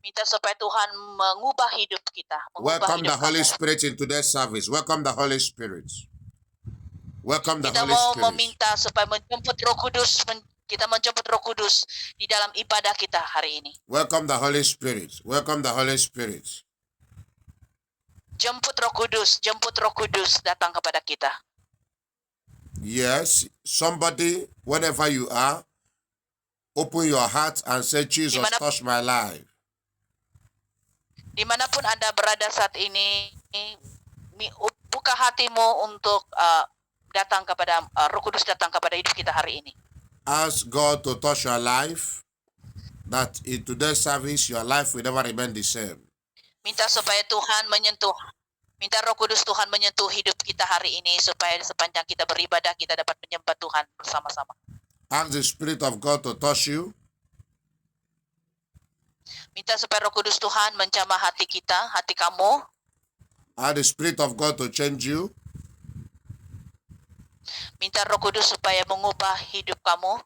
Minta supaya Tuhan mengubah hidup kita, mengubah Welcome the hidup Holy kamu. Spirit in today's service. Welcome the Holy Spirit. Welcome the Kita Holy mau Spirit. meminta supaya menjemput Roh Kudus, kita menjemput Roh Kudus di dalam ibadah kita hari ini. Welcome the Holy Spirit. Welcome the Holy Spirit. Jemput Roh Kudus datang kepada kita. Yes, somebody, whenever you are, open your heart and say, Jesus, touch my life. Dimanapun Anda berada saat ini, buka hatimu untuk datang kepada Roh Kudus datang kepada hidup kita hari ini. Ask God to touch your life, that in today's service your life will never remain the same. Minta supaya Tuhan menyentuh, minta Roh Kudus Tuhan menyentuh hidup kita hari ini supaya sepanjang kita beribadah kita dapat menyembah Tuhan bersama-sama. Ask the Spirit of God to touch you. Minta supaya Roh Kudus Tuhan menjamah hati kita, hati kamu. Ask the Spirit of God to change you. Minta Roh Kudus supaya mengubah hidup kamu.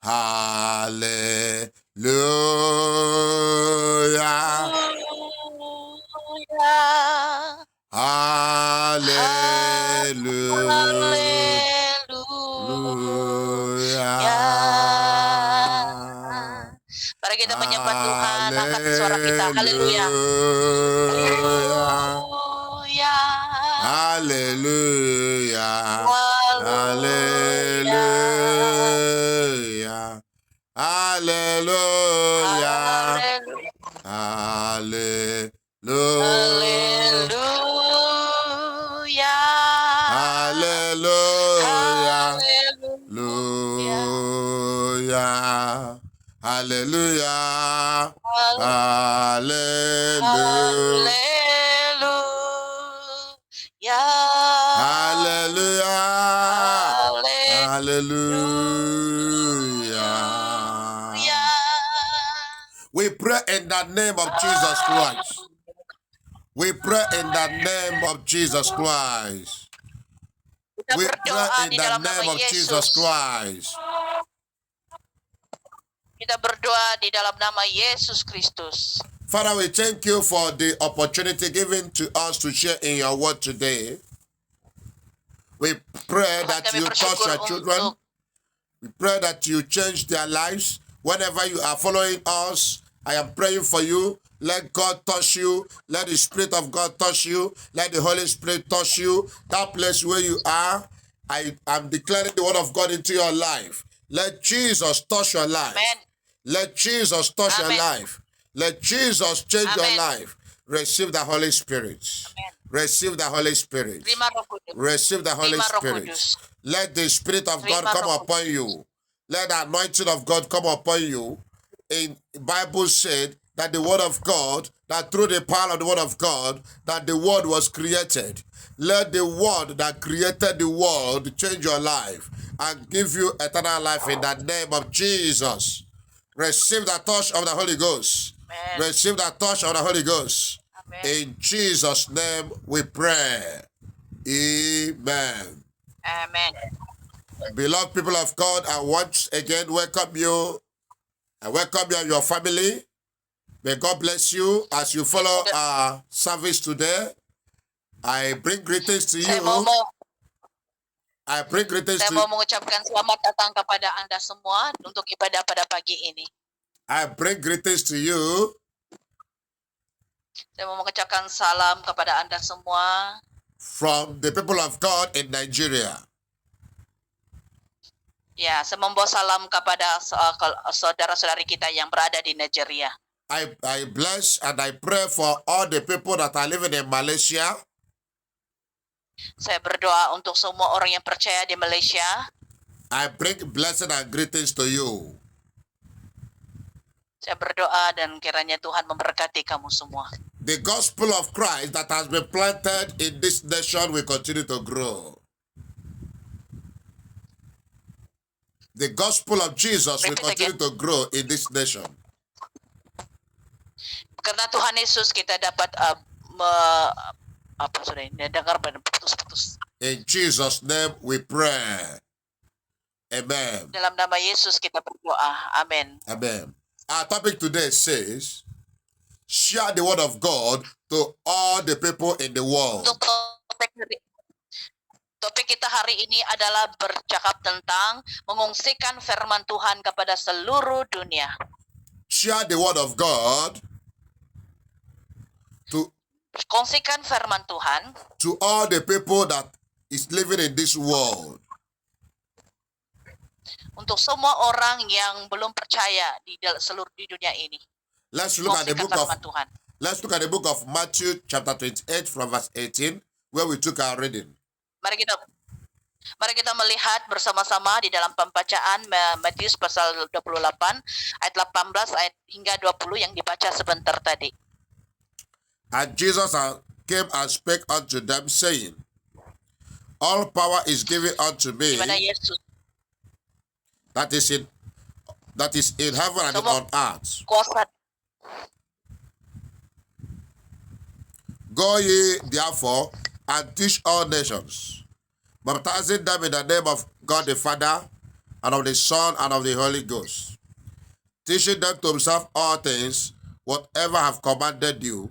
Hallelujah. Hallelujah. Mari kita menyembah Tuhan, angkat suara kita. Haleluya. Hallelujah. Hallelujah. Hallelujah. Hallelujah. Hallelujah. Hallelujah. Hallelujah. Hallelujah. Hallelujah. Hallelujah. We pray in the name of Jesus Christ. We pray in the name of Jesus Christ. We pray in the name of Jesus Christ. Kita berdoa di dalam nama Yesus Kristus. Father, we thank you for the opportunity given to us to share in your word today. We pray that you touch your children. We pray that you change their lives. Whenever you are following us, I am praying for you. Let God touch you. Let the Spirit of God touch you. Let the Holy Spirit touch you. That place where you are, I am declaring the word of God into your life. Let Jesus touch your life. Amen. Let Jesus touch your life. Let Jesus change your life. Receive the Holy Spirit. Amen. Receive the Holy Spirit. Receive the Holy Spirit. Let the Spirit of God come upon you. Let the anointing of God come upon you. In the Bible said that the word of God, that through the power of the word of God, that the word was created. Let the word that created the world change your life and give you eternal life in the name of Jesus. Receive the touch of the Holy Ghost. Amen. Receive the touch of the Holy Ghost. Amen. In Jesus' name we pray. Amen. Amen. Beloved people of God, I once again welcome you. I welcome you and your family. May God bless you as you follow our service today. I bring greetings to you. I bring greetings to you. Saya mau mengucapkan selamat datang kepada Anda semua untuk ibadah pada pagi ini. I bring greetings to you. Saya mau mengucapkan salam kepada Anda semua. From the people of God in Nigeria. Ya, saya membawa salam kepada saudara-saudari kita yang berada di Nigeria. I bless and I pray for all the people that are living in Malaysia. Saya berdoa untuk semua orang yang percaya di Malaysia. I bring blessing and greetings to you. Saya berdoa dan kiranya Tuhan memberkati kamu semua. The gospel of Christ that has been planted in this nation will continue to grow. The gospel of Jesus will continue to grow in this nation. Karena Tuhan Yesus kita dapat dengar putus-putus. In Jesus' name we pray. Amen. Dalam nama Yesus kita berdoa. Amin. Amen. Our topic today says, share the word of God to all the people in the world. Untuk topik kita hari ini adalah bercakap tentang mengungsikan firman Tuhan kepada seluruh dunia. Share the word of God Kongsikan firman Tuhan to all the people that is living in this world. untuk semua orang yang belum percaya di seluruh di dunia ini. Let's look at the Kongsikan book of firman Tuhan. Let's look at the book of Matthew chapter 28 from verse 18 where we took our reading. Mari kita melihat bersama-sama di dalam pembacaan Matius pasal 28 ayat 18 ayat hingga 20 yang dibaca sebentar tadi. And Jesus came and spake unto them, saying, all power is given unto me, Di mana Yesus that is in heaven and on earth. kuasa Go ye therefore and teach all nations, baptizing them in the name of God the Father, and of the Son, and of the Holy Ghost, teaching them to observe all things, whatever I have commanded you.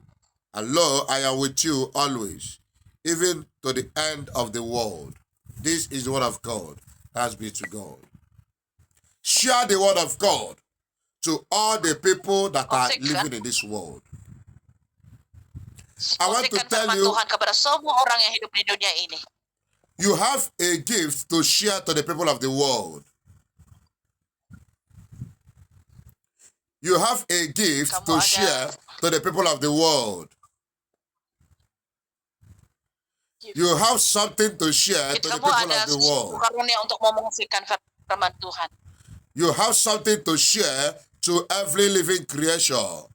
And lo, I am with you always, even to the end of the world. This is the word of God. Thanks be to God. Share the word of God to all the people that are living in this world. I want to kongsikan tell firman you, Tuhan kepada semua orang yang hidup di dunia ini. you have a gift to share to the people of the world. You have a gift Kamu to ada- share to the people of the world. You have something to share to the Kamu people ada of the world. karunia untuk mengungsikan firman Tuhan. You have something to share to every living creation.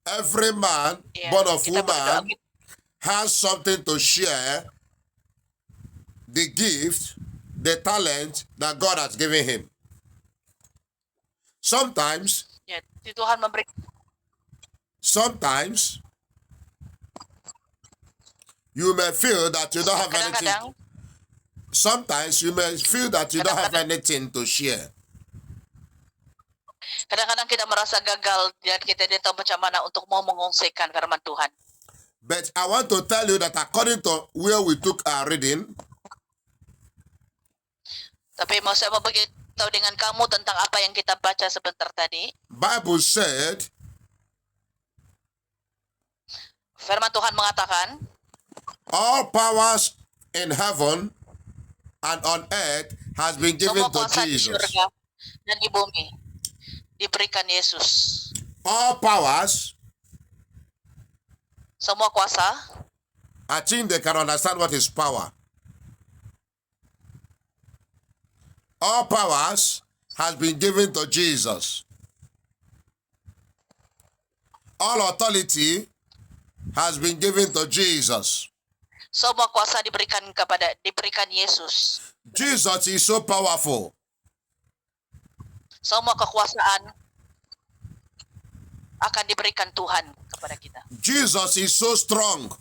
Every man Ya, born of kita berdoa woman has something to share, the gift, the talent that God has given him. Sometimes Ya, Tuhan memberi you may feel that you don't have anything. kadang-kadang Sometimes you may feel that you don't have anything to share. kadang-kadang kita merasa gagal dan kita tidak tahu macam mana untuk mau mengungsikan firman Tuhan. But I want to tell you that according to where we took our reading, Tapi mau saya memberitahu dengan kamu tentang apa yang kita baca sebentar tadi. Bible said, Firman Tuhan mengatakan, all powers in heaven and on earth has been given semua to kuasa di Jesus. surga dan di bumi diberikan Yesus. All powers, Semua kuasa, I think they can understand what is power. All powers has been given to Jesus. All authority has been given to Jesus. semua kuasa diberikan Yesus. Jesus is so powerful. Semua kekuasaan akan diberikan Tuhan kepada kita. Jesus is so strong.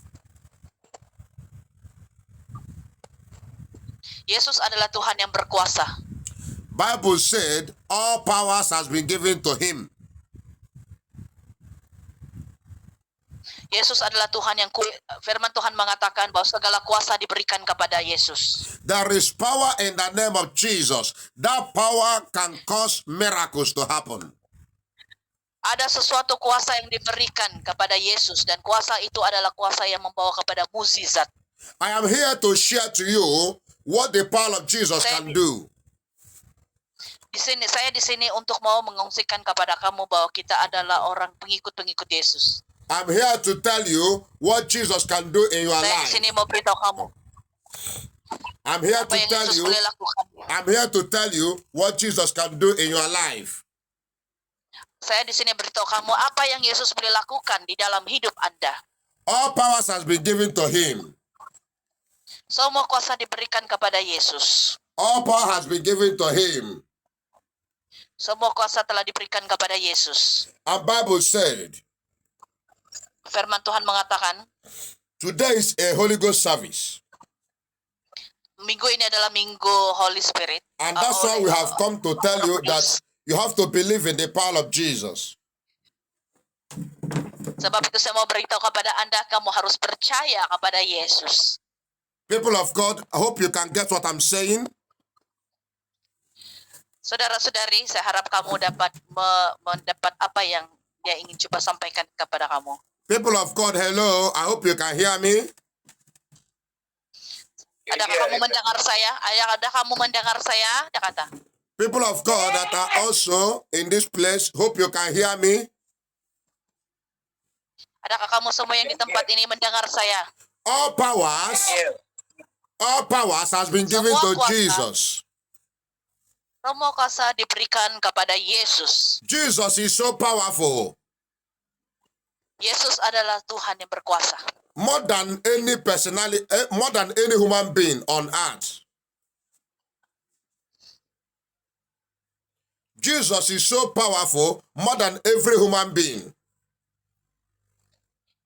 Yesus adalah Tuhan yang berkuasa. Bible said all powers has been given to him. Yesus adalah Tuhan yang firman Tuhan mengatakan bahwa segala kuasa diberikan kepada Yesus. There is power in the name of Jesus. That power can cause miracles to happen. Ada sesuatu kuasa yang diberikan kepada Yesus dan kuasa itu adalah kuasa yang membawa kepada mukjizat. I am here to share to you what the power of Jesus can do. Saya di sini untuk mau mengungsikan kepada kamu bahwa kita adalah orang pengikut-pengikut Yesus. I'm here to tell you what Jesus can do in your Saya di life. sini mau beritahu kamu I'm here apa to yang tell Yesus you. boleh lakukan. I'm here to tell you what Jesus can do in your life. Saya di sini beritahu kamu apa yang Yesus boleh lakukan di dalam hidup Anda. All powers has been given to him. Semua kuasa diberikan kepada Yesus. All power has been given to him. Semua kuasa telah diberikan kepada Yesus. And Bible said, Firman Tuhan mengatakan, today is a Holy Ghost service. minggu ini adalah minggu Holy Spirit. And that's why we have come to tell you that You have to believe in the power of Jesus. Sebab itu saya mau beritahu kepada Anda, kamu harus percaya kepada Yesus. People of God, I hope you can get what I'm saying. Saudara-saudari, saya harap kamu dapat mendapat apa yang dia ingin coba sampaikan kepada kamu. People of God, hello. I hope you can hear me. Adakah kamu mendengar saya? Ada kamu mendengar saya? Dia kata. People of God that are also in this place, hope you can hear me. Adakah kamu semua yang di tempat ini mendengar saya? All powers has been given to Jesus. Semua kuasa diberikan kepada Yesus. Jesus is so powerful. Yesus adalah Tuhan yang berkuasa. More than any personality, more than any human being on earth. Jesus is so powerful, more than every human being.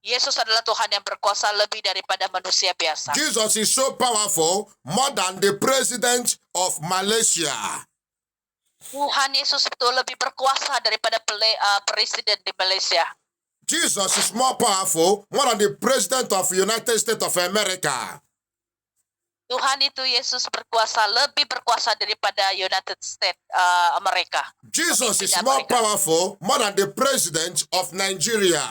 Yesus adalah Tuhan yang berkuasa lebih daripada manusia biasa. Jesus is so powerful, more than the president of Malaysia. Tuhan Yesus itu lebih berkuasa daripada presiden di Malaysia. Jesus is more powerful, more than the president of United States of America. Tuhan itu Yesus berkuasa, lebih berkuasa daripada United States Amerika. Jesus is more powerful, more than the president of Nigeria.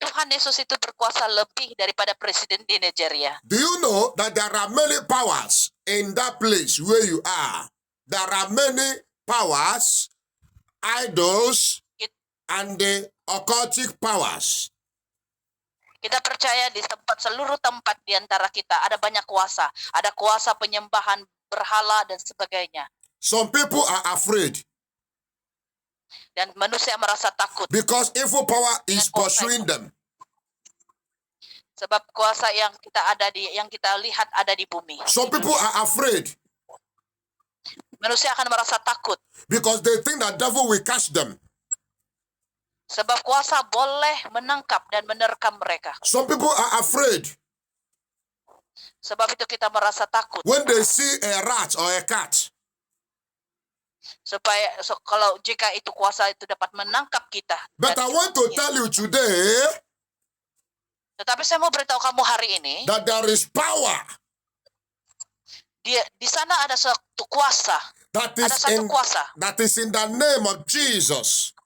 Tuhan Yesus itu berkuasa lebih daripada presiden di Nigeria. Do you know that there are many powers in that place where you are? There are many powers, idols, and the occultic powers. Kita percaya di seluruh tempat di antara kita ada banyak kuasa. Ada kuasa penyembahan berhala dan sebagainya. Some people are afraid. Dan manusia merasa takut. Because evil power is pursuing them. Sebab kuasa yang kita lihat ada di bumi. Some people are afraid. Manusia akan merasa takut. Because they think that devil will catch them. Sebab kuasa boleh menangkap dan menerkam mereka. Some people are afraid. Sebab itu kita merasa takut. When they see a rat or a cat. Kalau jika itu kuasa itu dapat menangkap kita. But I want to tell you today. Tetapi saya mau beritahu kamu hari ini. That there is power. Di sana ada satu kuasa. That is in the name of Jesus.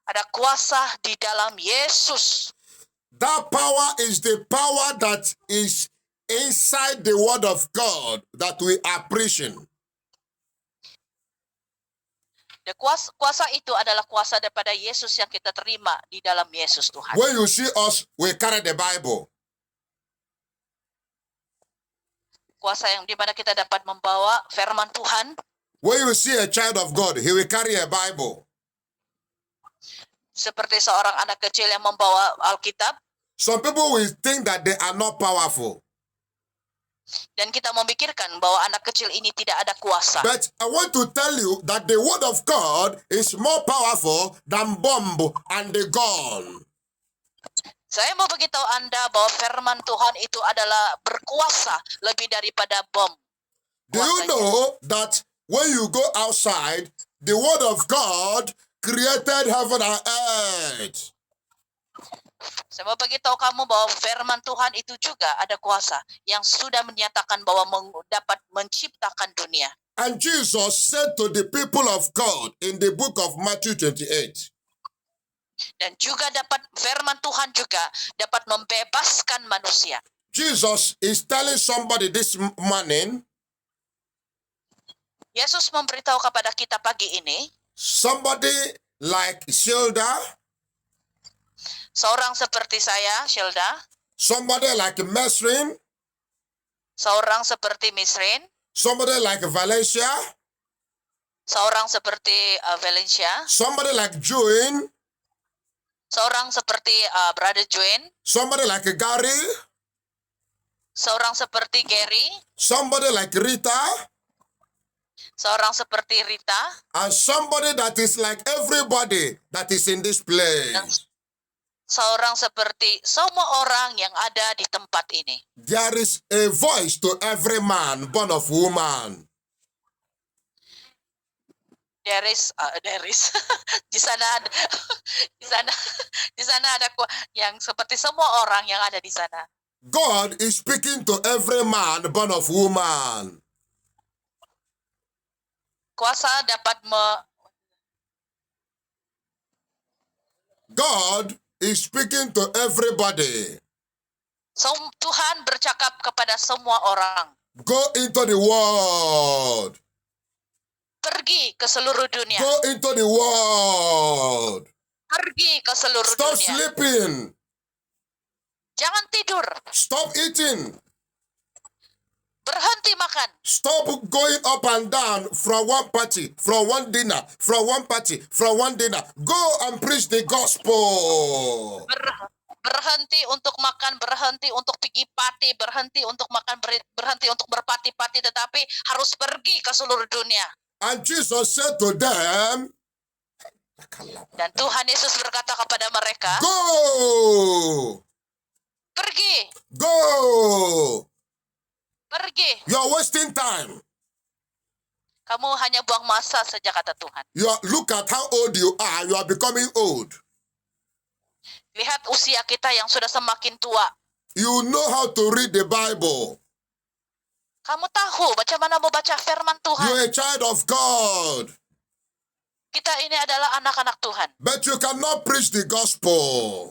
Ada kuasa di dalam Yesus. That power is the power that is inside the word of God that we are preaching. Kuasa itu adalah kuasa daripada Yesus yang kita terima di dalam Yesus Tuhan. When you see us, we carry the Bible. Kuasa yang dimana kita dapat membawa firman Tuhan. When you see a child of God, he will carry a Bible. Seperti seorang anak kecil yang membawa Alkitab. Some people will think that they are not powerful. Dan kita memikirkan bahwa anak kecil ini tidak ada kuasa. But I want to tell you that the word of God is more powerful than bomb and the gun. Saya mau beritahu Anda bahwa firman Tuhan itu adalah berkuasa lebih daripada bom. Do you know that when you go outside, the word of God created heaven and earth? Saya mau beritahu kamu bahwa firman Tuhan itu juga ada kuasa yang sudah menyatakan bahwa dapat menciptakan dunia. And Jesus said to the people of God in the book of Matthew 28. Dan juga firman Tuhan juga dapat membebaskan manusia. Jesus is telling somebody this morning. Yesus memberitahu kepada kita pagi ini. Somebody like Shilda. Seorang seperti saya, Shilda. Somebody like Mesrin. Seorang seperti Misrin. Somebody like Valencia. Seorang seperti Valencia. Somebody like Join. Seorang seperti Brother Join. Somebody like Gary. Seorang seperti Gary. Somebody like Rita. Seorang seperti Rita. And somebody that is like everybody that is in this place. Dan seorang seperti semua orang yang ada di tempat ini. There is a voice to every man born of woman. there is di sana di sana ada yang seperti semua orang yang ada di sana. God is speaking to every man born of woman. Kuasa dapat God is speaking to everybody. Tuhan bercakap kepada semua orang. Go into the world. Pergi ke seluruh dunia. Go into the world. Pergi ke seluruh Stop dunia. sleeping. Jangan tidur. Stop eating. Berhenti makan. Stop going up and down from one party, from one dinner, from one party, from one dinner. Go and preach the gospel. Berhenti untuk makan, berhenti untuk pergi party, berhenti untuk makan, berhenti untuk berpati-pati, tetapi harus pergi ke seluruh dunia. And Jesus said to them, dan Tuhan Yesus berkata kepada mereka, go! Pergi! Go! Pergi! You're wasting time. Kamu hanya buang masa saja, kata Tuhan. Look at how old you are. You are becoming old. Lihat usia kita yang sudah semakin tua. You know how to read the Bible. Kamu tahu macam mana mau baca firman Tuhan. You're a child of God. Kita ini adalah anak-anak Tuhan. But you cannot preach the gospel.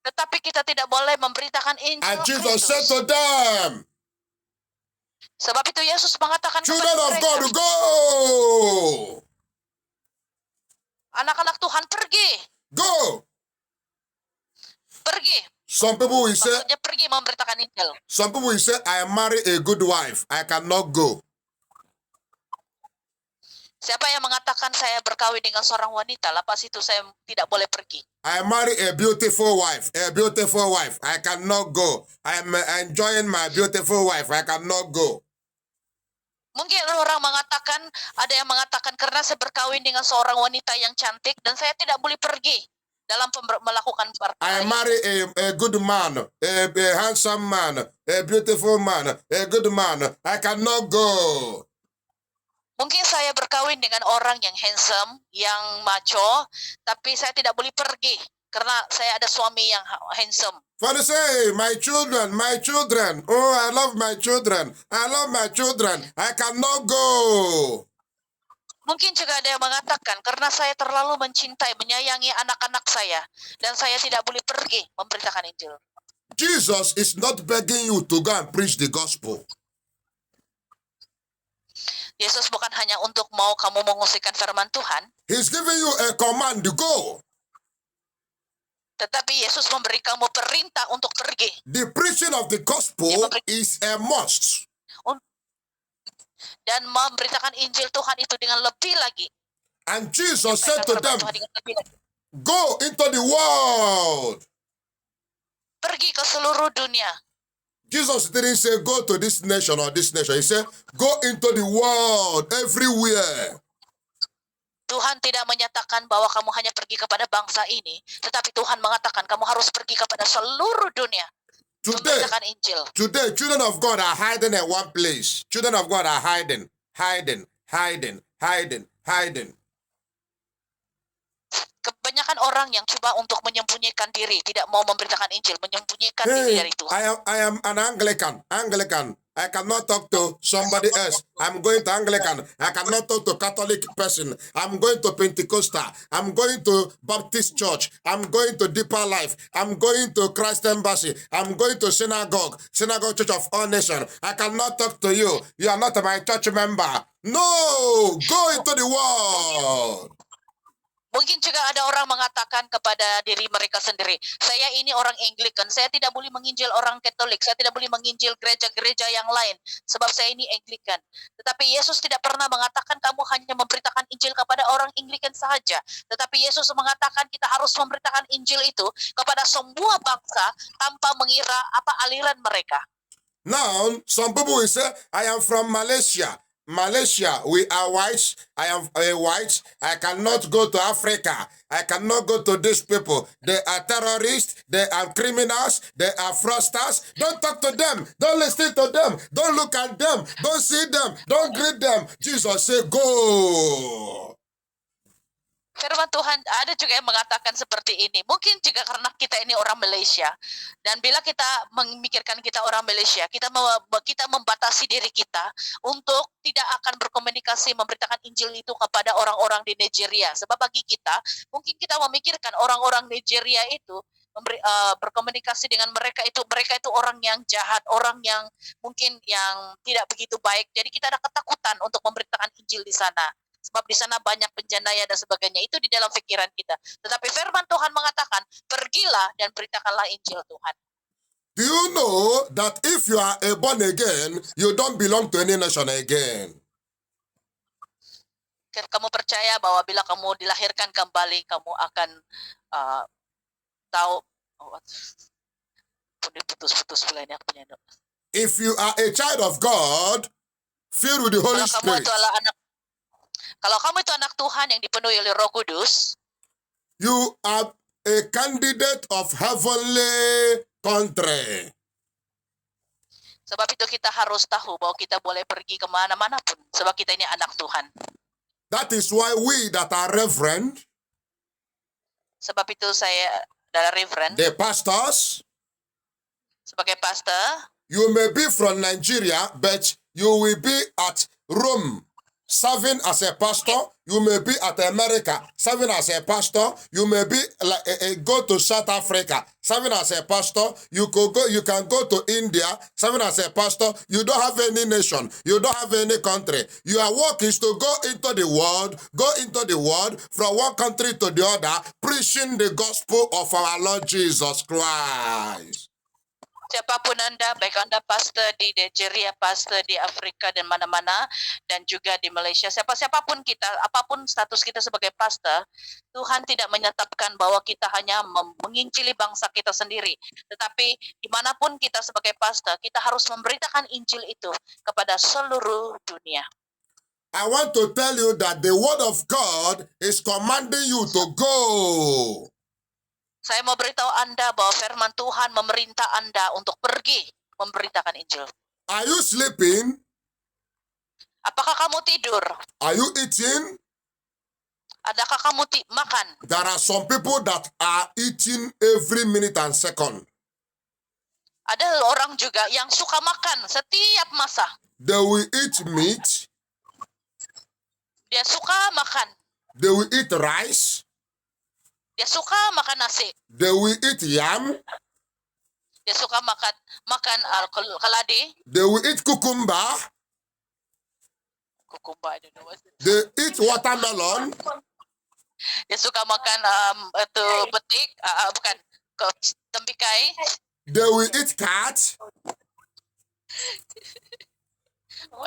Tetapi kita tidak boleh memberitakan Injil And Jesus Kristus. said to them, Sebab itu Yesus mengatakan children kepada of mereka, God, go! anak-anak Tuhan pergi. Go! Pergi. Some people will say, Maksudnya pergi memberitakan Injil. some people will say, I marry a good wife. I cannot go. Siapa yang mengatakan saya berkawin dengan seorang wanita, lepas itu saya tidak boleh pergi. I marry a beautiful wife. A beautiful wife. I cannot go. I'm enjoying my beautiful wife. I cannot go. Mungkin orang mengatakan, ada yang mengatakan karena saya berkawin dengan seorang wanita yang cantik dan saya tidak boleh pergi dalam melakukan I perkawin. marry a good man, a handsome man, a beautiful man, a good man. I cannot go. Mungkin saya berkawin dengan orang yang handsome, yang macho, tapi saya tidak boleh pergi karena saya ada suami yang handsome. Father say, my children, oh, I love my children, I cannot go. Mungkin juga ada yang mengatakan, karena saya terlalu mencintai, menyayangi anak-anak saya, dan saya tidak boleh pergi memberitakan Injil. Jesus is not begging you to go and preach the gospel. Yesus bukan hanya untuk mau kamu mengungsikan firman Tuhan, He's giving you a command to go. tetapi Yesus memberi kamu perintah untuk pergi. The preaching of the gospel is a must. Dan memberitakan Injil Tuhan itu dengan lebih lagi. And Jesus said to them, Tuhan dengan lebih lagi. go into the world. Pergi ke seluruh dunia. Jesus didn't say go to this nation or this nation. He said go into the world, everywhere. Tuhan tidak menyatakan bahwa kamu hanya pergi kepada bangsa ini, tetapi Tuhan mengatakan kamu harus pergi kepada seluruh dunia. Memberitakan Injil. Today, children of God are hiding at one place. Children of God are hiding. Kebanyakan orang yang coba untuk menyembunyikan diri, tidak mau memberitakan Injil, menyembunyikan diri dari Tuhan. I am an Anglican. I cannot talk to somebody else. I'm going to Anglican. I cannot talk to Catholic person. I'm going to Pentecostal. I'm going to Baptist church. I'm going to Deeper Life. I'm going to Christ Embassy. I'm going to Synagogue Church of All Nations. I cannot talk to you. You are not my church member. No, go into the world. Mungkin juga ada orang mengatakan kepada diri mereka sendiri, saya ini orang Anglican, saya tidak boleh menginjil orang Katolik, saya tidak boleh menginjil gereja-gereja yang lain, sebab saya ini Anglican. Tetapi Yesus tidak pernah mengatakan kamu hanya memberitakan Injil kepada orang Anglican saja. Tetapi Yesus mengatakan kita harus memberitakan Injil itu kepada semua bangsa tanpa mengira apa aliran mereka. Now, some people will say, I am from Malaysia. Malaysia, we are whites. I am a white. I cannot go to Africa. I cannot go to these people. They are terrorists. They are criminals. They are fraudsters. Don't talk to them. Don't listen to them. Don't look at them. Don't see them. Don't greet them. Jesus said, go. Firman Tuhan ada juga yang mengatakan seperti ini. Mungkin juga karena kita ini orang Malaysia, dan bila kita memikirkan kita orang Malaysia, kita membatasi diri kita untuk tidak akan berkomunikasi memberitakan Injil itu kepada orang-orang di Nigeria. Sebab bagi kita, mungkin kita memikirkan orang-orang Nigeria itu berkomunikasi dengan mereka itu orang yang jahat, orang yang mungkin yang tidak begitu baik. Jadi kita ada ketakutan untuk memberitakan Injil di sana. Sebab di sana banyak penjandaya dan sebagainya. Itu di dalam pikiran kita. Tetapi firman Tuhan mengatakan, pergilah dan beritakanlah Injil Tuhan. Do you know that if you are a born again, you don't belong to any nation again? Kamu percaya bahwa bila kamu dilahirkan kembali, kamu akan tahu. Putus-putus pula ini aku punya. If you are a child of God, filled with the Holy Spirit. Kalau kamu itu anak Tuhan yang dipenuhi oleh Roh Kudus, you are a candidate of heavenly country. Sebab itu kita harus tahu bahwa kita boleh pergi kemana-mana pun. Sebab kita ini anak Tuhan. That is why we that are reverend, sebab itu saya adalah reverend, the pastors, sebagai pastor, you may be from Nigeria, but you will be at Rome. Serving as a pastor, you may be at America. Serving as a pastor, you may be go to South Africa. Serving as a pastor, you can go to India. Serving as a pastor, you don't have any nation. You don't have any country. Your work is to go into the world from one country to the other, preaching the gospel of our Lord Jesus Christ. Siapapun Anda, baik Anda pastor di Nigeria, pastor di Afrika dan mana-mana, dan juga di Malaysia, siapapun kita, apapun status kita sebagai pastor, Tuhan tidak menyetapkan bahwa kita hanya menginjili bangsa kita sendiri. Tetapi dimanapun kita sebagai pastor, kita harus memberitakan Injil itu kepada seluruh dunia. I want to tell you that the word of God is commanding you to go. Saya mau beritahu Anda bahwa firman Tuhan memerintah Anda untuk pergi memberitakan Injil. Are you sleeping? Apakah kamu tidur? Are you eating? Adakah kamu makan? There are some people that are eating every minute and second. Ada orang juga yang suka makan setiap masa. They will eat meat. Dia suka makan. They will eat rice. Dia suka makan nasi. They will eat yam. Dia suka makan keladi. They will eat cucumber. Kukumba, I don't know what it is. They eat watermelon. Dia suka makan itu betik, bukan tembikai. They will eat cat.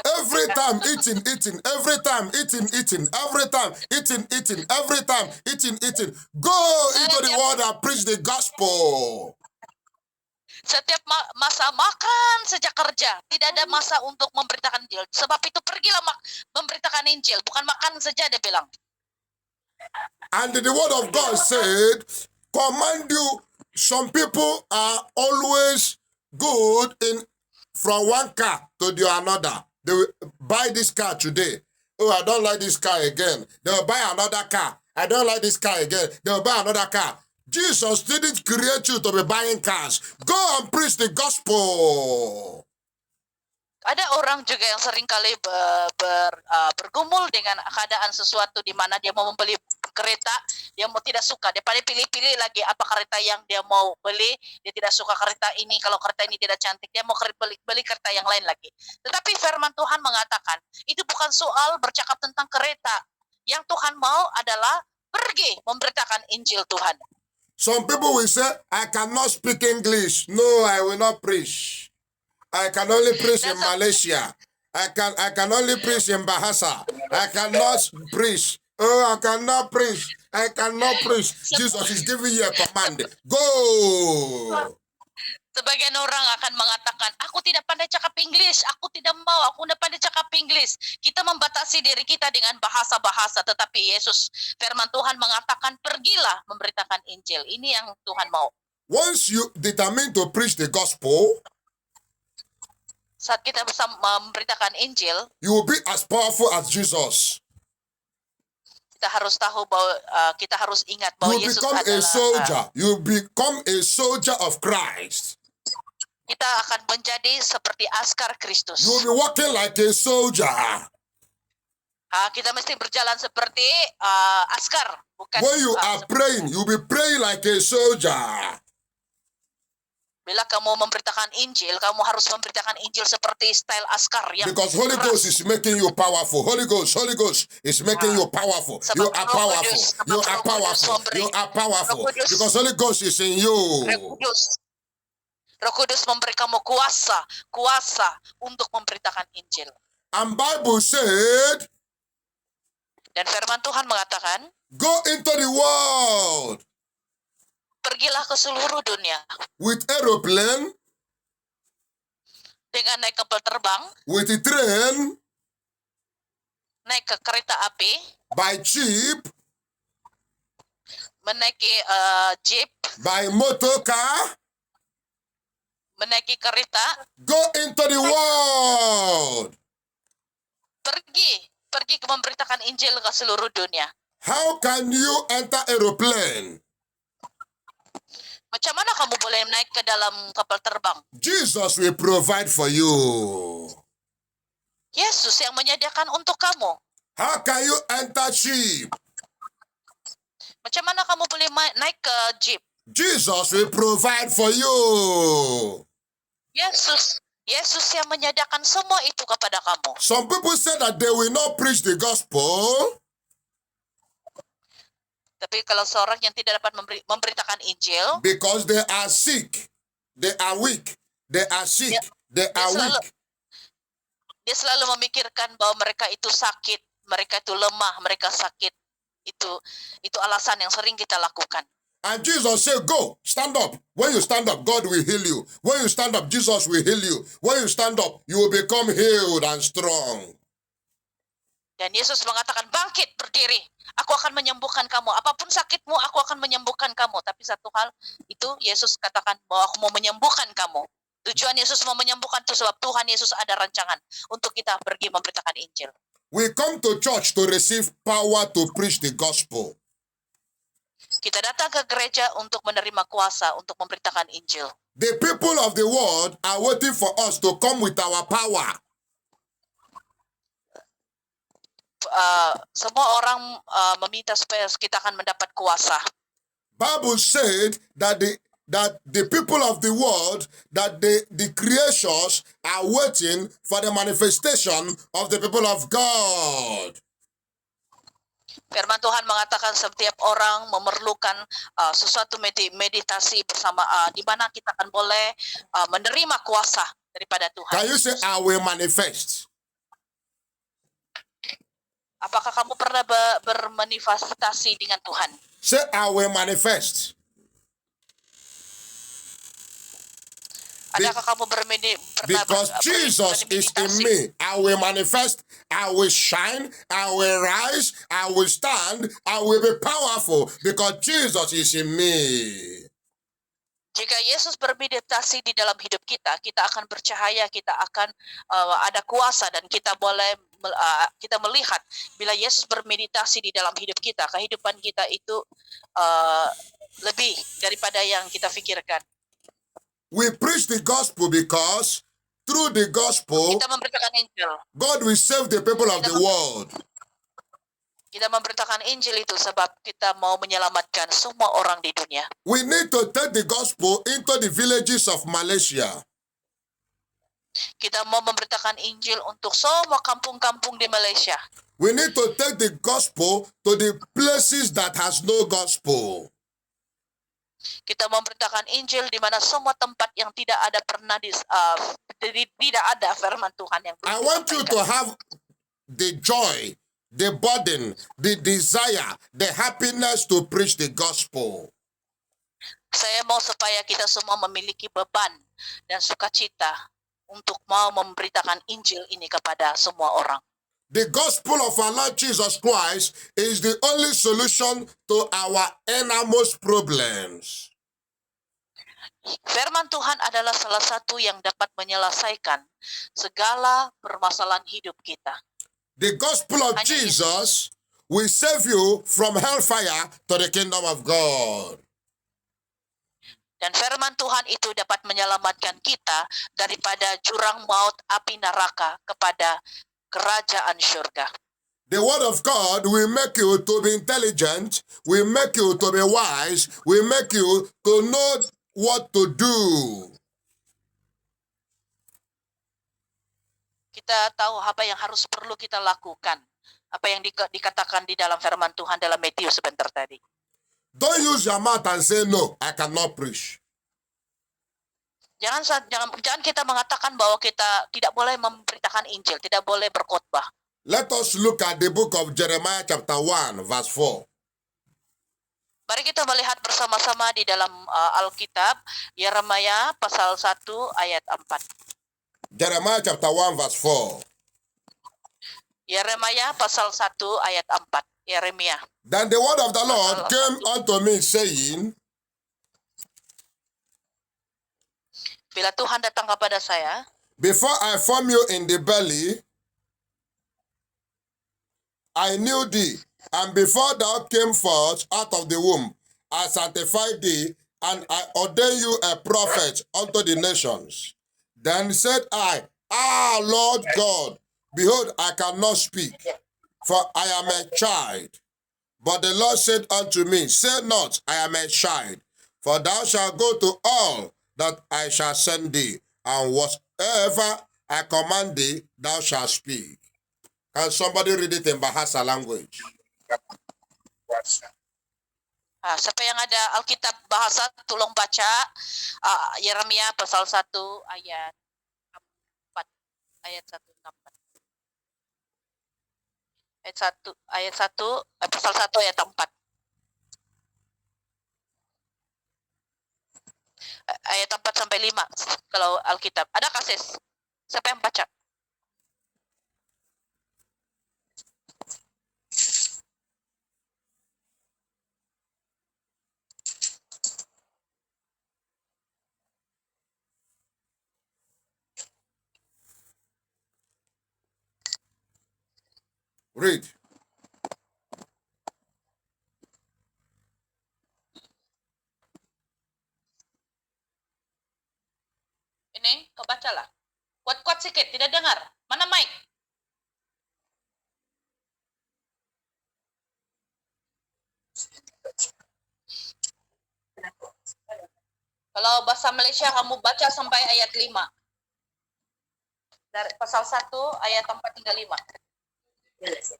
Every time eating. Every time eating. Every time eating. Every time eating. Go into the world and preach the gospel. Setiap masa makan sejak kerja. Tidak ada masa untuk memberitakan Injil. Sebab itu pergilah memberitakan Injil. Bukan makan saja, dia bilang. And the word of God said, command you. Some people are always good in from one car to the another. They will buy this car today. Oh, I don't like this car again. They will buy another car. I don't like this car again. They will buy another car. Jesus didn't create you to be buying cars. Go and preach the gospel. Ada orang juga yang seringkali bergumul dengan keadaan sesuatu di mana dia mau membeli kereta, dia mau tidak suka, dia pada pilih-pilih lagi apa kereta yang dia mau beli. Dia tidak suka kereta ini, kalau kereta ini tidak cantik, dia mau beli kereta yang lain lagi. Tetapi firman Tuhan mengatakan, itu bukan soal bercakap tentang kereta. Yang Tuhan mau adalah pergi memberitakan Injil Tuhan. Some people will say, I cannot speak English. No, I will not preach. I can only preach in Malaysia. I can only preach in Bahasa. I cannot preach. Oh, I cannot preach. I cannot preach. Jesus is giving you a command. Go. Sebagian orang akan mengatakan, aku tidak pandai cakap English, aku tidak mau, aku tidak pandai cakap English. Kita membatasi diri kita dengan bahasa-bahasa, tetapi Yesus, firman Tuhan mengatakan, pergilah memberitakan Injil. Ini yang Tuhan mau. Once you determine to preach the gospel, saat kita bisa memberitakan Injil, you will be as powerful as Jesus. Kita harus tahu bahwa kita harus ingat bahwa You Yesus become a adalah soldier. You become a soldier of Christ. kita akan menjadi seperti askar Kristus. You will be walking like a soldier. Kita mesti berjalan seperti askar, bukan. When you are praying, you will be praying like a soldier. Bila kamu memberitakan Injil, kamu harus memberitakan Injil seperti style askar yang Because Holy Ghost is making you powerful. Holy Ghost is making you powerful. You are powerful. You are powerful. You are powerful. Because Holy Ghost is in you. Roh Kudus memberi kamu kuasa untuk memberitakan Injil. And Bible said, dan firman Tuhan mengatakan, go into the world. Pergilah ke seluruh dunia. With aeroplane. Dengan naik kapal terbang. With the train. Naik ke kereta api. By jeep. Menaiki jeep. By motor car. Menaiki kereta. Go into the world. Pergi memberitakan Injil ke seluruh dunia. How can you enter aeroplane? Macam mana kamu boleh naik ke dalam kapal terbang? Jesus will provide for you. Yesus yang menyediakan untuk kamu. How can you enter ship? Macam mana kamu boleh naik ke jeep? Jesus will provide for you. Yesus yang menyediakan semua itu kepada kamu. Some people say that they will not preach the gospel. Tapi kalau seorang yang tidak dapat memberitakan Injil, because they are sick, they are weak, they are sick, they are weak. Dia selalu memikirkan bahwa mereka itu sakit, mereka itu lemah, mereka sakit. Itu alasan yang sering kita lakukan. And Jesus said, go, stand up. When you stand up, God will heal you. When you stand up, Jesus will heal you. When you stand up, you will become healed and strong. Dan Yesus mengatakan, bangkit, berdiri. Aku akan menyembuhkan kamu. Apapun sakitmu, aku akan menyembuhkan kamu. Tapi satu hal, itu Yesus katakan bahwa aku mau menyembuhkan kamu. Tujuan Yesus mau menyembuhkan itu sebab Tuhan Yesus ada rancangan untuk kita pergi memberitakan Injil. We come to church to receive power to preach the gospel. Kita datang ke gereja untuk menerima kuasa untuk memberitakan Injil. The people of the world are waiting for us to come with our power. Semua orang meminta supaya kita akan mendapat kuasa. Bible said that the people of the world, that the creatures are waiting for the manifestation of the people of God. Firman Tuhan mengatakan setiap orang memerlukan sesuatu meditasi bersama di mana kita akan boleh menerima kuasa daripada Tuhan. Can you say, I will manifest? Apakah kamu pernah bermanifestasi dengan Tuhan? Say, I will manifest. Adakah kamu because Jesus is in me, I will manifest, I will shine, I will rise, I will stand, I will be powerful because Jesus is in me. Jika Yesus bermeditasi di dalam hidup kita, kita akan bercahaya, kita akan ada kuasa dan kita boleh kita melihat bila Yesus bermeditasi di dalam hidup kita, kehidupan kita itu lebih daripada yang kita pikirkan. We preach the gospel because through the gospel, kita memberitakan Injil. God will save the people of the world. Kita memberitakan Injil itu sebab kita mau menyelamatkan semua orang di dunia. We need to take the gospel into the villages of Malaysia. Kita mau memberitakan Injil untuk semua kampung-kampung di Malaysia. We need to take the gospel to the places that has no gospel. Kita memberitakan Injil di mana semua tempat yang tidak ada tidak ada firman Tuhan yang I want you to have the joy, the burden, the desire, the happiness to preach the gospel. Saya mau supaya kita semua memiliki beban dan sukacita untuk mau memberitakan Injil ini kepada semua orang. The gospel of our Lord Jesus Christ is the only solution to our innermost problems. Firman Tuhan adalah salah satu yang dapat menyelesaikan segala permasalahan hidup kita. The gospel of Hanya Jesus will save you from hellfire to the kingdom of God. Dan firman Tuhan itu dapat menyelamatkan kita daripada jurang maut api neraka kepada kerajaan surga. The word of God will make you to be intelligent, will make you to be wise, will make you to know what to do. Kita tahu apa yang perlu kita lakukan. Apa yang dikatakan di dalam firman Tuhan dalam Matius sebentar tadi. Don't use your mouth and say, no, I cannot preach. Jangan kita mengatakan bahwa kita tidak boleh memberitakan Injil, tidak boleh berkhotbah. Let us look at the book of Jeremiah chapter 1, verse 4. Mari kita melihat bersama-sama di dalam Alkitab, Yeremia pasal 1 ayat 4. Jeremiah chapter 1, verse 4. Yeremia pasal 1 ayat 4. Yeremia. Then the word of the Lord came unto me, saying, bila Tuhan datang kepada saya, before I formed you in the belly, I knew thee, and before thou came forth out of the womb, I sanctified thee, and I ordained you a prophet unto the nations. Then said I, Lord God, behold, I cannot speak, for I am a child. But the Lord said unto me, say not, I am a child, for thou shalt go to all that I shall send thee, and whatever I command thee, thou shalt speak. Can somebody read it in Bahasa language? Siapa yang ada Alkitab bahasa, tolong baca Yeremia pasal 1 ayat 4. Ayat 1 4. Pasal 1 ayat 4. Ayat 4 sampai 5 kalau Alkitab. Ada kasis? Siapa yang baca? Read. Ini, kau bacalah. Kuat-kuat sikit, tidak dengar. Mana mic? Kalau bahasa Malaysia kamu baca sampai ayat 5. Dari pasal 1 ayat 4 hingga 5. Itu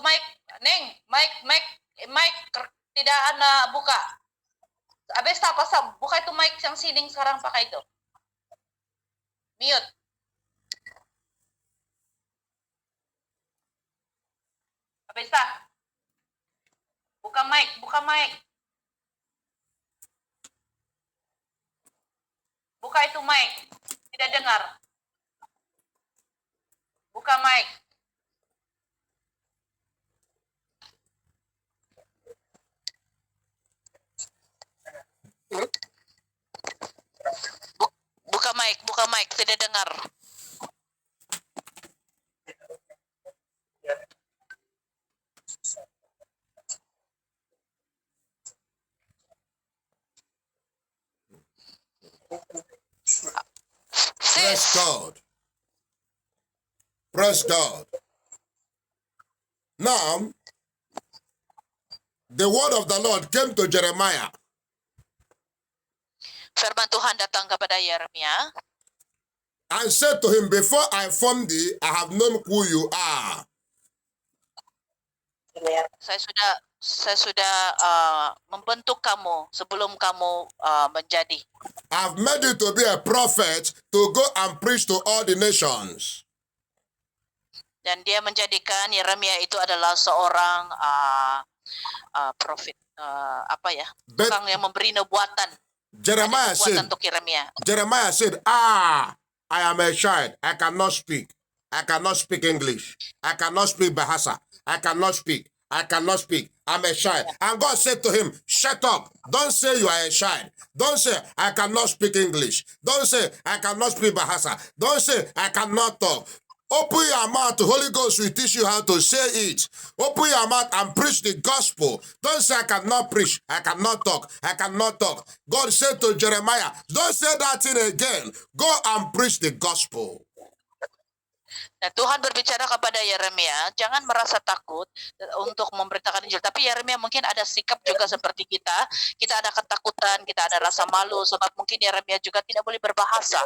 mic, Neng, mic tidak ada buka. Habis tak pasang, buka itu mic yang sining sekarang pakai itu. Mute. Habis tak? Buka mic. Buka itu mic, tidak dengar. Buka mic. Buka mic, tidak dengar. Praise God. Praise God. Now, the word of the Lord came to Jeremiah. Firman Tuhan datang kepada Yeremia. And said to him, before I formed thee, I have known who you are. Saya sudah membentuk kamu sebelum kamu menjadi. I've made you to be a prophet to go and preach to all the nations. Dan dia menjadikan Yeremia itu adalah seorang prophet, But tukang yang memberi nubuatan. Jeremiah Ada nubuatan said, untuk Yeremia. Jeremiah said, I am a child. I cannot speak. I cannot speak English. I cannot speak Bahasa. I cannot speak. I cannot speak. I'm a child. And God said to him, shut up. Don't say you are a child. Don't say, I cannot speak English. Don't say, I cannot speak Bahasa. Don't say, I cannot talk. Open your mouth. The Holy Ghost will teach you how to say it. Open your mouth and preach the gospel. Don't say, I cannot preach. I cannot talk. I cannot talk. God said to Jeremiah, don't say that thing again. Go and preach the gospel. Nah, Tuhan berbicara kepada Yeremia, jangan merasa takut untuk memberitakan Injil. Tapi Yeremia mungkin ada sikap juga seperti kita. Kita ada ketakutan, kita ada rasa malu, sebab mungkin Yeremia juga tidak boleh berbahasa.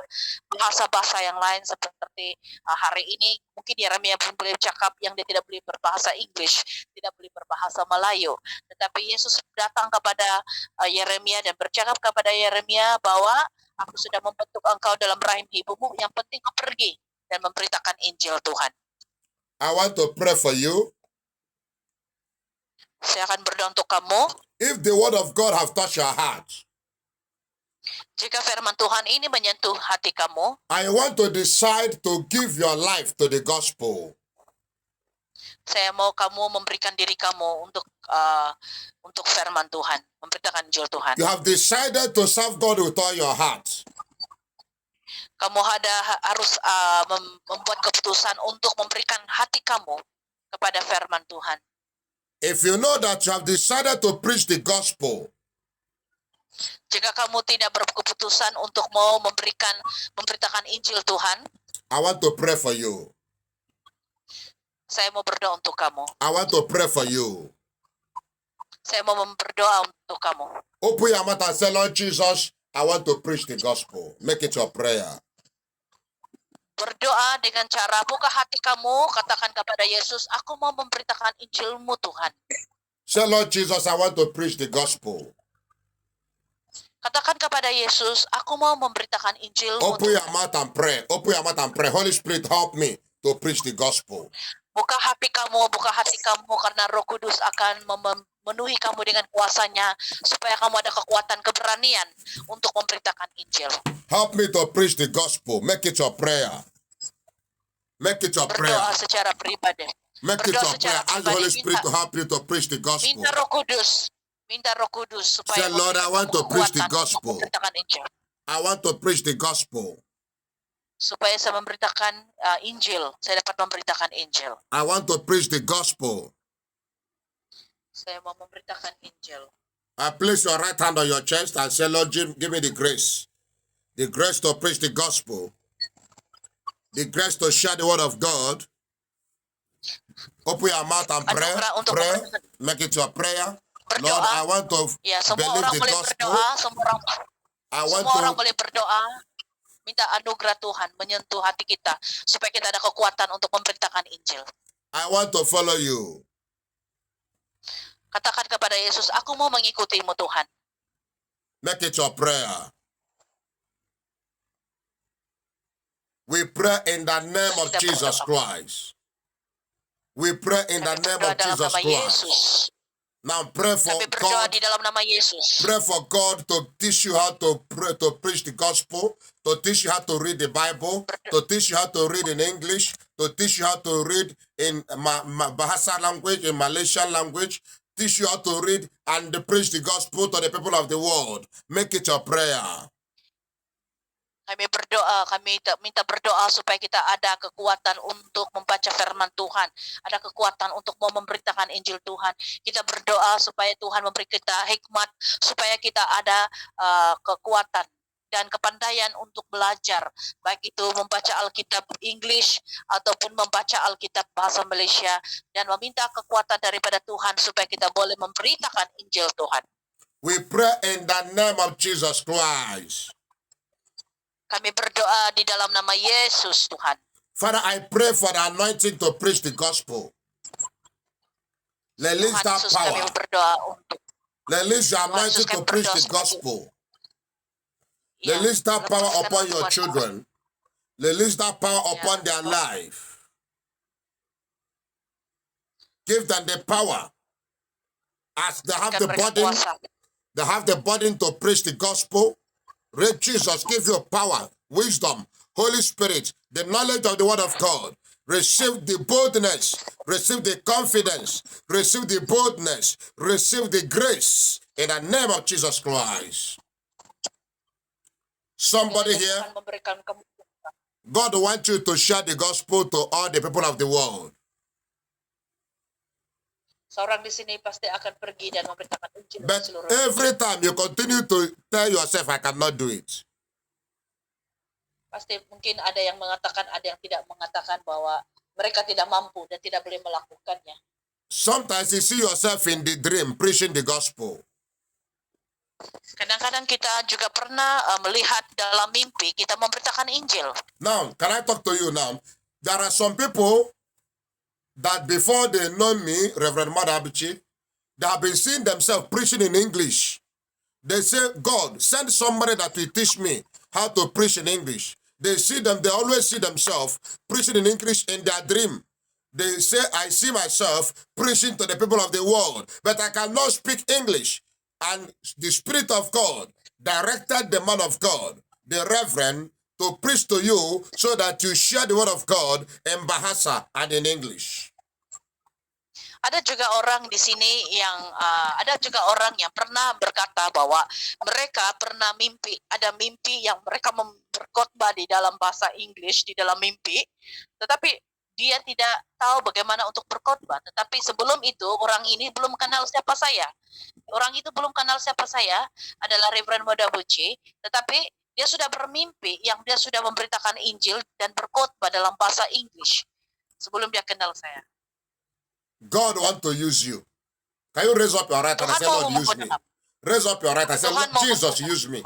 Bahasa-bahasa yang lain seperti hari ini, mungkin Yeremia pun boleh cakap yang dia tidak boleh berbahasa Inggris, tidak boleh berbahasa Melayu. Tetapi Yesus datang kepada Yeremia dan bercakap kepada Yeremia bahwa aku sudah membentuk engkau dalam rahim ibumu, yang penting kau pergi dan memberitakan Injil Tuhan. I want to pray for you. Saya akan berdoa untuk kamu. If the word of God have touched your heart, jika firman Tuhan ini menyentuh hati kamu, I want to decide to give your life to the gospel. Saya mau kamu memberikan diri kamu untuk firman Tuhan, memberitakan Injil Tuhan. You have decided to serve God with all your heart. Kamu harus membuat keputusan untuk memberikan hati kamu kepada firman Tuhan. If you know that you have decided to preach the gospel, jika kamu tidak berkeputusan untuk mau memberitakan Injil Tuhan, I want to pray for you. Saya mau berdoa untuk kamu. I want to pray for you. Saya mau berdoa untuk kamu. Open your mouth and say, Lord Jesus, I want to preach the gospel. Make it your prayer. Berdoa dengan cara buka hati kamu, katakan kepada Yesus, aku mau memberitakan Injil-Mu Tuhan. Say, Lord Jesus, I want to preach the gospel. Katakan kepada Yesus, aku mau memberitakan Injil-Mu Open your mouth and pray. Open your mouth and pray. Holy Spirit, help me to preach the gospel. Buka hati kamu karena Roh Kudus akan memenuhi kamu dengan kuasanya supaya kamu ada kekuatan, keberanian untuk memberitakan Injil. Help me to preach the gospel. Make it your prayer. Make it your prayer. Berdoa secara pribadi. Make it your prayer. Ask the Holy Spirit to help you to preach the gospel. Minta Roh Kudus supaya say, Lord, I want to preach the gospel. Memberitakan Injil. I want to preach the gospel. Supaya saya memberitakan Injil, saya dapat memberitakan Injil. I want to preach the gospel. Saya mau memberitakan Injil. I place your right hand on your chest and say, Lord, give me the grace. The grace to preach the gospel. The grace to share the word of God. Open your mouth and pray. Pray. Make it your prayer. Berdoa. Lord, I want to believe the gospel. Semua orang boleh berdoa. Minta anugerah Tuhan menyentuh hati kita supaya kita ada kekuatan untuk memberitakan Injil. I want to follow you. Katakan kepada Yesus, aku mau mengikutimu Tuhan. Make it your prayer. We pray in the name of Jesus Christ. We pray in the name of Jesus Christ. Now pray for God. Di dalam nama Yesus. Pray for God to teach you how to pray, to preach the gospel, to teach you how to read the Bible, to teach you how to read in English, to teach you how to read in Bahasa language, in Malaysian language, teach you how to read and preach the gospel to the people of the world. Make it your prayer. Kami minta berdoa supaya kita ada kekuatan untuk membaca firman Tuhan, ada kekuatan untuk mau memberitakan Injil Tuhan. Kita berdoa supaya Tuhan memberi kita hikmat, supaya kita ada kekuatan dan kepandaian untuk belajar, baik itu membaca Alkitab English ataupun membaca Alkitab bahasa Malaysia, dan meminta kekuatan daripada Tuhan supaya kita boleh memberitakan Injil Tuhan. We pray in the name of Jesus Christ. Kami berdoa di dalam nama Yesus Tuhan. Father, I pray for the anointing to preach the gospel. Release that power. Kami berdoa untuk Release the anointing to preach the gospel. Release that power upon your children. Release that power upon their life. Give them the power. As they have Berikan the mereka burden, kuasa. they have the burden to preach the gospel. Let Jesus give you power, wisdom, Holy Spirit, the knowledge of the word of God. Receive the boldness, receive the confidence, receive the boldness, receive the grace in the name of Jesus Christ. Somebody Dan here, Tuhan memberikan kamu. God wants you to share the gospel to all the people of the world. Seorang di sini pasti akan pergi dan memberitakan Injil But ke seluruh every time you continue to tell yourself, I cannot do it. Pasti mungkin ada yang mengatakan, ada yang tidak mengatakan bahwa mereka tidak mampu dan tidak boleh melakukannya. Sometimes you see yourself in the dream preaching the gospel. Kadang-kadang kita juga pernah melihat dalam mimpi kita memberitakan Injil. Now, can I talk to you now? There are some people that before they know me, Reverend Mother Abichi, they have been seeing themselves preaching in English. They say, God, send somebody that will teach me how to preach in English. They always see themselves preaching in English in their dream. They say, I see myself preaching to the people of the world, but I cannot speak English. And the Spirit of God directed the man of God, the Reverend, to preach to you so that you share the word of God in Bahasa and in English. Ada juga orang di sini ada juga orang yang pernah berkata bahwa mereka pernah ada mimpi yang mereka berkhotbah di dalam bahasa Inggris di dalam mimpi, tetapi dia tidak tahu bagaimana untuk berkhotbah. Tetapi sebelum itu orang ini belum kenal siapa saya. Orang itu belum kenal siapa saya adalah Reverend Mother Abichi, tetapi dia sudah bermimpi yang dia sudah memberitakan Injil dan berkhotbah dalam bahasa Inggris sebelum dia kenal saya. God want to use you. Can you raise up your right hand and say, Lord, use me? Raise up your right hand and say, Lord, Jesus, use me.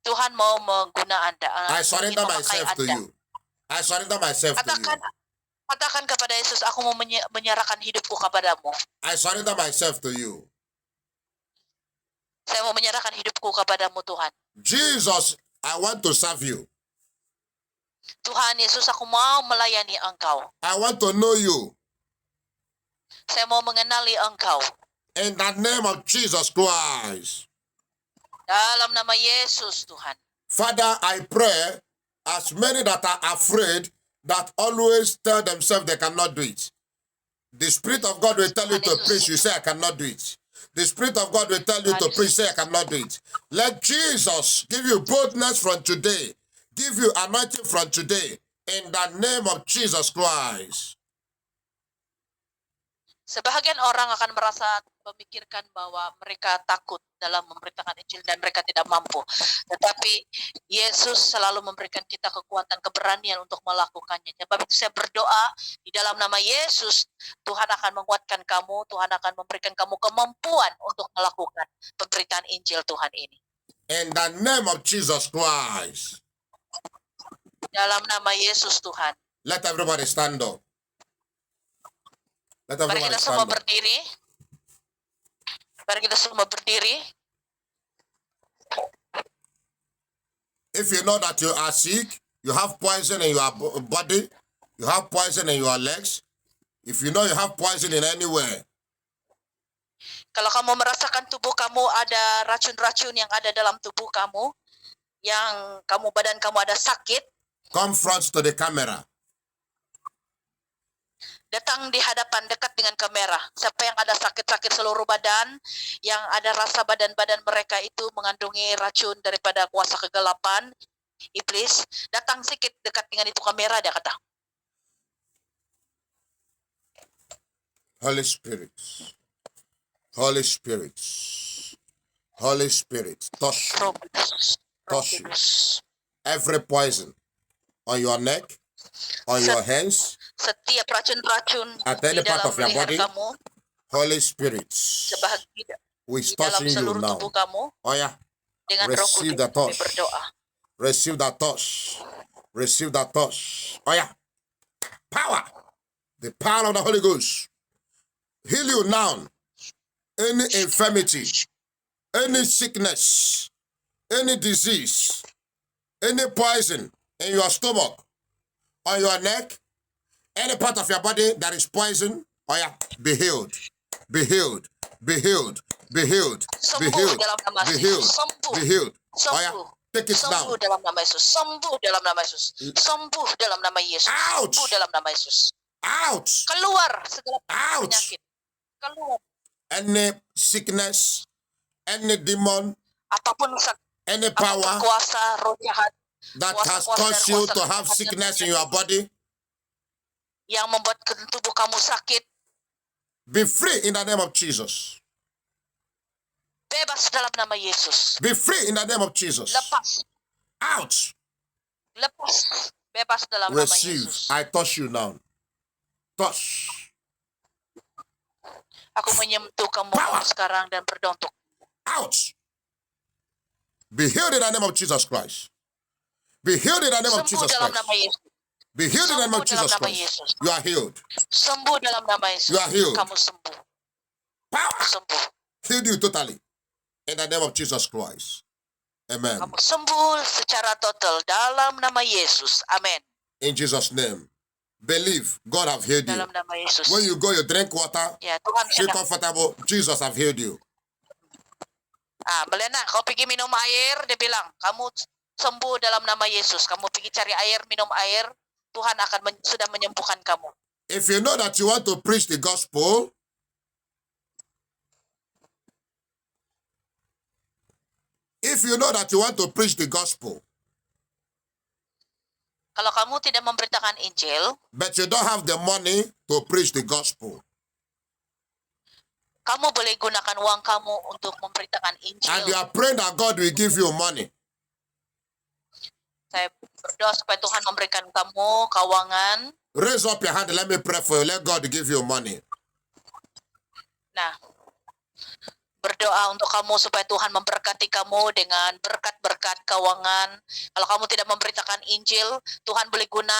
Tuhan mau mengguna Anda. I surrender myself to you. I surrender myself to you. Katakan kepada Yesus, aku mau menyerahkan hidupku kepadamu. I surrender myself to you. Saya mau menyerahkan hidupku kepadamu, Tuhan. Jesus, I want to serve you. Tuhan Yesus, aku mau melayani Engkau. I want to know you. Saya mau mengenali Engkau. In the name of Jesus Christ. Dalam nama Yesus, Tuhan. Father, I pray, as many that are afraid, that always tell themselves they cannot do it. The Spirit of God will tell you to preach, you say, I cannot do it. The Spirit of God will tell you to preach, say, I cannot do it. Let Jesus give you boldness from today. Give you anointing from today. In the name of Jesus Christ. Sebahagian orang akan merasa memikirkan bahwa mereka takut dalam memberitakan Injil dan mereka tidak mampu. Tetapi Yesus selalu memberikan kita kekuatan, keberanian untuk melakukannya. Sebab itu saya berdoa di dalam nama Yesus, Tuhan akan menguatkan kamu, Tuhan akan memberikan kamu kemampuan untuk melakukan pemberitaan Injil Tuhan ini. In the name of Jesus Christ. Dalam nama Yesus Tuhan. Let everybody stand up. Let Mari everybody kita semua stand up. berdiri. Mari kita semua berdiri. If you know that you are sick, you have poison in your body, you have poison in your legs, if you know you have poison in anywhere, Kalau kamu merasakan tubuh kamu ada racun-racun yang ada dalam tubuh kamu, yang badan kamu ada sakit, come front to the camera. datang di hadapan dekat dengan kamera. Siapa yang ada sakit-sakit seluruh badan, yang ada rasa badan-badan mereka itu mengandungi racun daripada kuasa kegelapan, iblis, datang sedikit dekat dengan itu kamera, dia kata. Holy Spirit, Holy Spirit, Holy Spirit, touch you. Every poison on your neck, on your hands, Setiap racun-racun at any di part dalam of your leher body, kamu, Holy Spirit, we di dalam touching you seluruh now. tubuh kamu, Oh yeah, dengan Roh receive Kudus the kami touch. berdoa. Receive that touch. Receive that touch. Oh yeah, power, the power of the Holy Ghost. Heal you now. Any infirmity, any sickness, any disease, any poison in your stomach, on your neck, any part of your body that is poison, Oh yeah, be healed. Be healed. Be healed. Be healed. Be Sembuh healed. dalam nama Be Yesus. healed. Sembuh. Be healed. Oh yeah, Sembuh. take it Sembuh now. dalam nama Yesus. Sembuh dalam nama Yesus. Sembuh dalam nama Yesus. Ouch. Sembuh dalam nama Yesus. Out. Keluar segala Out. penyakit. Keluar. Any sickness, any demon, Apapun any apapun power kuasa roh jahat that has kuasa-kuasa caused dan you kuasa to have kejahatan sickness in your body, yang membuat tubuh kamu sakit, be free in the name of Jesus. bebas dalam nama Yesus. Be free in the name of Jesus. Lepas, Out. lepas, bebas dalam nama Receive. Yesus. I touch you now. Touch. Aku menyentuh kamu Power. sekarang dan berdoa untuk Out. Be healed in the name of Jesus Christ. Be healed in the name of sembuh Jesus dalam Christ. nama Yesus. Be healed in the name of Sembuh dalam Jesus nama Christ. Yesus. You are healed. Sembuh dalam nama Yesus. You are healed. Kamu sembuh. Power. Sembuh. Healed you totally. In the name of Jesus Christ. Amen. Kamu sembuh secara total dalam nama Yesus. Amin. In Jesus' name. Believe God have healed you. Dalam nama Yesus. When you go, you drink water. Ya, Tuhan Feel sudah. comfortable. Jesus have healed you. Belena, kau pergi minum air, dia bilang, kamu sembuh dalam nama Yesus. Kamu pergi cari air, minum air, Tuhan akan sudah menyembuhkan kamu. If you know that you want to preach the gospel, Kalau kamu tidak memberitakan Injil, but you don't have the money to preach the gospel, kamu boleh gunakan uang kamu untuk memberitakan Injil. and you are praying that God will give you money, Saya berdoa supaya Tuhan memberikan kamu keuangan. raise up your hand and let me pray for you. Let God give you money. Nah, berdoa untuk kamu supaya Tuhan memberkati kamu dengan berkat-berkat keuangan. Kalau kamu tidak memberitakan Injil, Tuhan boleh guna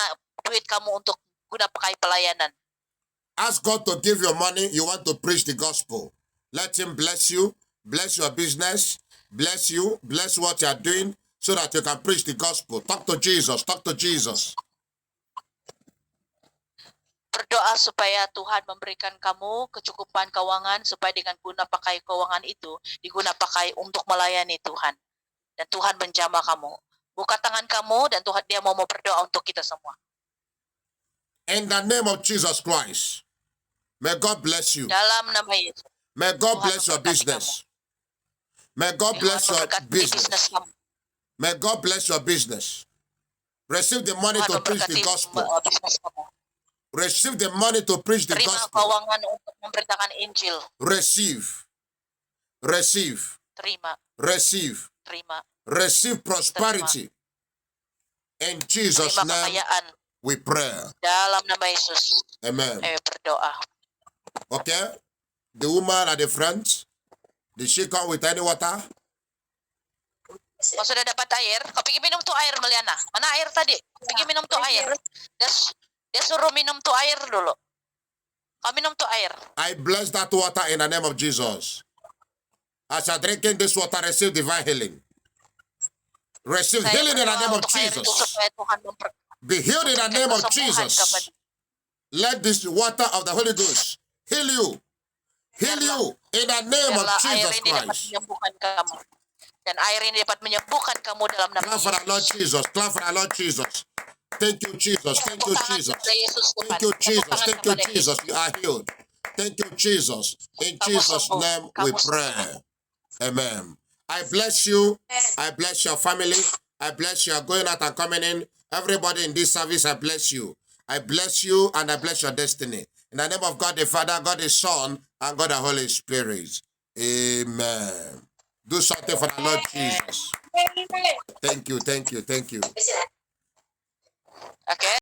duit kamu untuk guna pakai pelayanan. Ask God to give you money. You want to preach the gospel. Let Him bless you, bless your business, bless you, bless what you are doing, so that you can preach the gospel. Talk to Jesus. Talk to Jesus. Berdoa supaya Tuhan memberikan kamu kecukupan keuangan, supaya dengan guna pakai keuangan itu diguna pakai untuk melayani Tuhan. Dan Tuhan menjamah kamu. Buka tangan kamu dan Tuhan dia mau berdoa untuk kita semua. In the name of Jesus Christ, may God bless you. Dalam nama Yesus. May God Tuhan bless your memberkati business. May God Tuhan bless your memberkati business. bisnis kamu. May God bless your business. Receive the money Tuhan to preach the memberkati gospel. bisnis kamu. Receive the money to preach the Terima gospel. keuangan untuk memberitakan Injil. Receive. Receive. Terima, Receive. terima. Receive prosperity. In Jesus' Terima name kekayaan. we pray. Dalam nama Yesus. Amen. Kami berdoa. Okay? The woman at the front, did she come with any water? Kau sudah dapat air? Kau pergi minum tuh air, Meliana. Mana air tadi? Pergi minum tuh air. Dia suruh minum tuh air dulu. Kau minum tuh air. I bless that water in the name of Jesus. As you're drinking this water, receive divine healing. Receive Saya healing in the berdoa name of untuk air itu Jesus. supaya Tuhan memberkati Be healed in the name of kesembuhan Jesus. kepada Let this water of the Holy Ghost heal you. Heal you in the name of biarlah air Jesus ini dapat Christ. menyembuhkan kamu. Dan air ini dapat menyembuhkan kamu dalam nama Clap for our Lord Yesus. Jesus. Clap for our Lord Jesus. Thank you, Jesus. Thank you, Tepuk tangan Jesus. kepada Yesus, Tuhan. Thank you, Tepuk Jesus. tangan Thank you, kepada Jesus. You are healed. Thank you, Jesus. In Kamu Jesus' sembuh. name we Kamu pray. Amen. I bless you. I bless your family. I bless you. Going out and coming in. Everybody in this service, I bless you. I bless you and I bless your destiny. In the name of God the Father, God the Son, and God the Holy Spirit. Amen. Do something for the Lord Jesus. Thank you, thank you, thank you. Oke.